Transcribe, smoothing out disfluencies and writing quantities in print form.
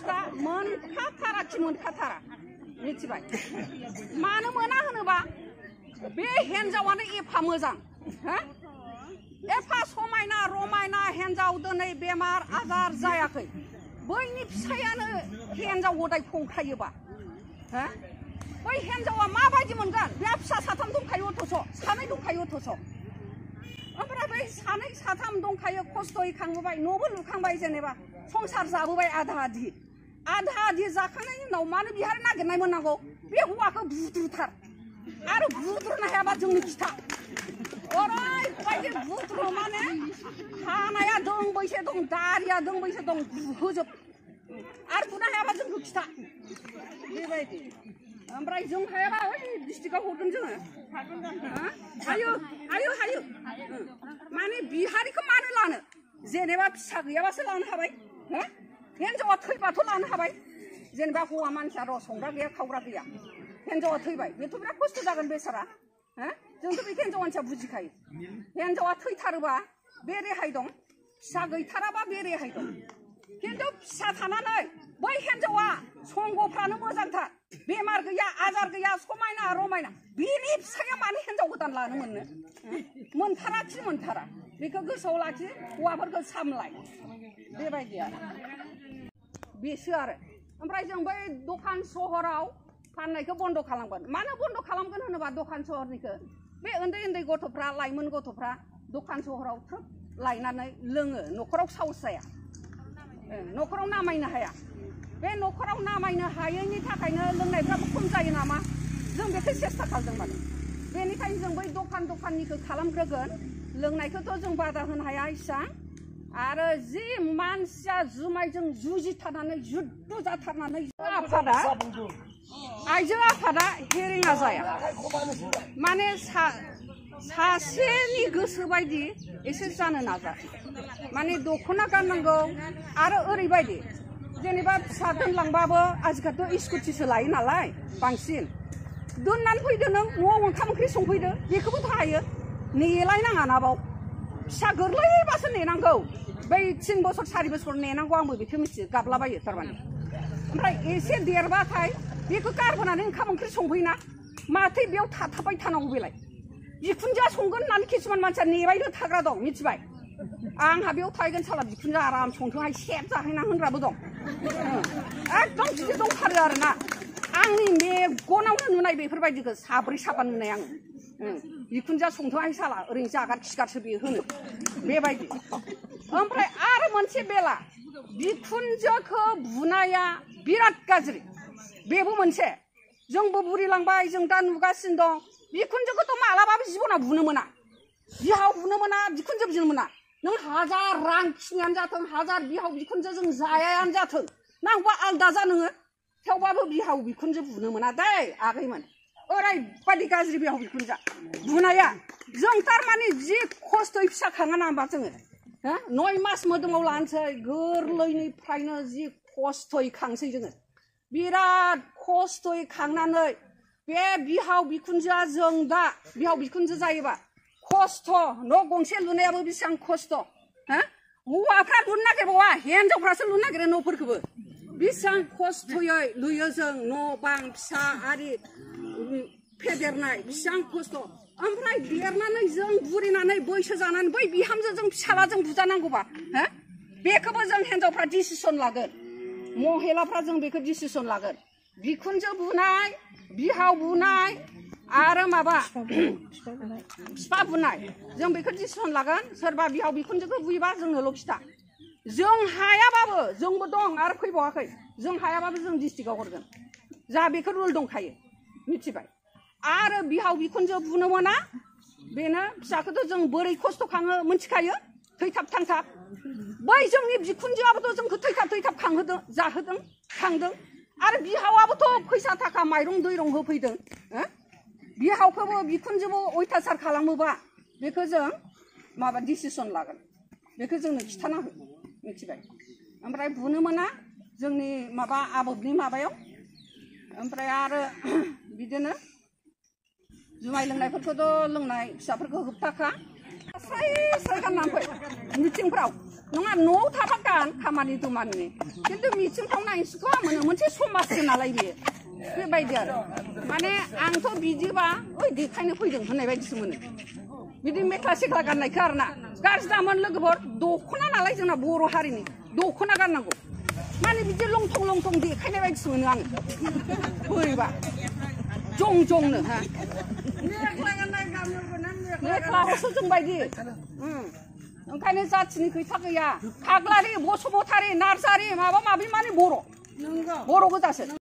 मानसिफ्रा मोनखाथारा मिथिबाय मानो मोना होनोबा बे हिनजावानो एफा मोजां हो एफा समायना रमायना हिनजाव दिनै बेमार आजार जायाखै बैनि फिसायानो हिनजाव गदाय फंखायोबा हो बै हिनजावा माबायदि मोनगोन बे फिसा साथाम दंखायो अथ'स सानै दंखायो अथ'स ओमफ्राय बै सानै साथाम दंखायो खस्थ'यै खांबोबाय न'बो लुखांबाय जेनेबा संसार जाबोबाय आधा आधि जाखांनायनि उनाव मानो बिहार नागिरनाय मोननांगौ बे हौवाखौ बुद्रुथार आरो बुद्रुनो हायाबा जोंनि खिथा ओरैबायदि बुद्रु माने खानाया दोंबैसे दं दारिया दोंबैसे दं गुहोजोब आरो बुनो हायाबा जोंखौ खिथा बेबायदि ओमफ्राय जों हायाबा ओइ डिस्ट्रिक्टआव हरगोन जोङो हायो माने बिहारिखौ मानो लानो जेनेबा फिसा गैयाबासो लानो हाबाय हो हिनजावा थैबाथ' लानो हाबाय जेनेबा हौवा मानसिया र' संग्रा गैया खावग्रा गैया हिनजावा थैबाय बेथ' बिराद खस्थ' जागोन बेसारा हो जोंथ' बे हिनजाव मानसिया बुजिखायो हिनजावा थैथारोबा बे रेहाय दं फिसा गैथाराबा बे रेहाय दं खिन्थु फिसा थानानै बै हिनजावा संगफ्रानो मोजांथार बेमार गैया आजार गैया समायना रमायना बेनि फिसाया मानो हिनजाव गोदान लानो मोनथारा खि मोनथारा बेखौ गोसोआव लाखि हौवाफोरखौ सामलाय बेबायदि आरो बेसो आरो ओमफ्राय जों बै दखान सहराव फाननायखौ बन्द' खालामगोन मानो बन्द' खालामगोन होनोबा दखान सहरनिखौ बे उन्दै गथ'फ्रा लाइमोन गथ'फ्रा दखान सहराव थ्रोब लायनानै लोङो न'खराव साहस जाया न'खराव नामायनो हाया बे न'खराव नामायनो हायैनि थाखायनो लोंनायफ्राबो खम जायो नामा जों बेखौ सेस्था खालामदोंमोन बेनिखायनो जों बै दखाननिखौ खालामग्रोगोन लोंनायखौथ' जों बादा होनो हाया इसां आरो जि मानसिया जुमायजों जुजिथारनानै जुद्ध जाथारनानै आइजो आफादा हेरेङा जाया माने सासेनि गोसो बायदि एसे जानो नाजा माने दख'ना गाननांगौ आरो ओरैबायदि जेनेबा फिसा दोनलांबाबो आजिखालिथ' स्कुटिसो लायो नालाय बांसिन दोननानै फैदो नों न'आव ओंखाम ओंख्रि संफैदो बेखौबोथ' हायो नेलायनाङा ना बाव फिसा गोरलैबासो नेनांगौ बै 3 बोसोर 4 बोसोर नेनांगौ आंबो बेखौ मिथियो गाबलाबायो थारमाने ओमफ्राय एसे देरबाथाय बेखौ गारबोनानै ओंखाम ओंख्रि संफैना माथो बेयाव थाथाबबाय थानांगौ बेलाय बिखुनजोआ संगोन होननानै किसुमान मानसिया नेबायनो थाग्रा दं मिथिबाय आंहा बेयाव थाहैगोन साला बिखुनजोआ आराम संथोंहाय सेब जाहैना होनग्राबो दं एकदम बिदि दंथारो आरोना आंनि मेगनावनो नुनाय बेफोरबायदिखौ साब्रै साबा नुनाय आङो बिखुनजोआ संथोंहाय साला ओरैनो जागार खिगारसो बे होनो बेबायदि ओमफ्राय आरो मोनसे बेला बिखुनजोखौ बुनाया बिराद गाज्रि बेबो मोनसे जोंबो बुरिलांबाय जों दा नुगासिनो दं बिखुनजोखौथ' मालाबाबो जिबनाव बुनो मोना बिहाव बुनो मोना बिखुनजो बुनो मोना नों हाजार रां खिनियानो जाथों हाजार बिहाव बिखुनजो जों जायायानो जाथों नांगौबा आलदा जा नोङो थेवबाबो बिहाव बिखुनजो बुनो मोना दै आगैमोन ओरैबायदि गाज्रि बिहाव बिखुनजो बुनाया जों थारमाने जि खस्थ'यै फिसा खाङा ना होमबा जोङो 9 मास मोदोमाव लानोसै गोरलैनिफ्रायनो जि खस्थ'यै खांसै जोङो बिराद खस्थ'यै खांनानै बे बिहाव बिखुनजोआ जों दा बिहाव बिखुनजो जायोबा खस्थ' न' गंसे लुनायाबो बेसेबां खस्थ' हौवाफ्रा लुनो नागिरबावा हिनजावफ्रासो लुनो नागिरो न'फोरखौबो बेसेबां खस्थ'यै लुयो जों न' बां फिसा आरि फेदेरनाय बेसेबां खस्थ' ओमफ्राय देरनानै जों बुरिनानै बैसो जानानै बै बिहामजोजों फिसालाजों बुजानांगौबा बेखौबो जों हिनजावफ्रा डिसिसन लागोन महिलाफ्रा जों बेखौ डिसिसन लागोन बिखुनजो बुनाय बिहाव बुनाय आरो माबा बिफा बुनाय जों बेखौ डिसिसन लागोन सोरबा बिहाव बिखुनजोखौ बुयोबा जोंनोल' खिथा जों हायाबाबो जोंबो दं आरो फैबावाखै जों हायाबाबो जों डिस्ट्रिक्टआव हरगोन जा बेखौ रुल दंखायो मिथिबाय आरो बिहाव बिखुनजो बुनो मोना बेनो फिसाखौथ' जों बोरै खस्थ' खाङो मिथिखायो थैथाब थांथाब बै जोंनि बिखुनजोआबोथ' जोंखौ थैथाब खांहोदों जाहोदों खांदों आरो बिहावाबोथ' फैसा थाखा माइरं दैरं होफैदों बिहावखौबो बिखुनजोबो अयथासार खालामोबा बेखौ जों माबा डिसिसन लागोन बेखौ जोंनो खिथानांगौ मिथिबाय ओमफ्राय बुनो मोना जोंनि माबा आबोबनि माबायाव ओमफ्राय आरो बिदिनो जुमाय लोंनायफोरखौथ' लोंनाय फिसाफोरखौ होबथाखा स्राय गाननानै फै मिटिंफ्राव नङा न'आव थाबा गान खामानि दुमानि खिन्थु मिथिंफ्राव नांसिगौ मोनो मोनसे समाजसो नालाय बेयो बेबायदि आरो माने आंथ' बिदिबा ओइ देखायनो फैदों होननाय बायदिसो मोनो बिदि मेख्ला सेख्ला गाननायखौ आरो ना गाज्रि दामोन लोगोफोर दख'ना नालाय जोंना बर' हारिनि दख'ना गाननांगौ माने बिदि लंथं लंथं देखायनाय बायदिसो मोनो आङो बोरैबा जं जंनो हा मेख्लाखौसो जोंबायदि ओंखायनो जाथिनि खोथा गैया फाग्लारि बसुमतारी नार्जारि माबा माबि माने बर' गोजासो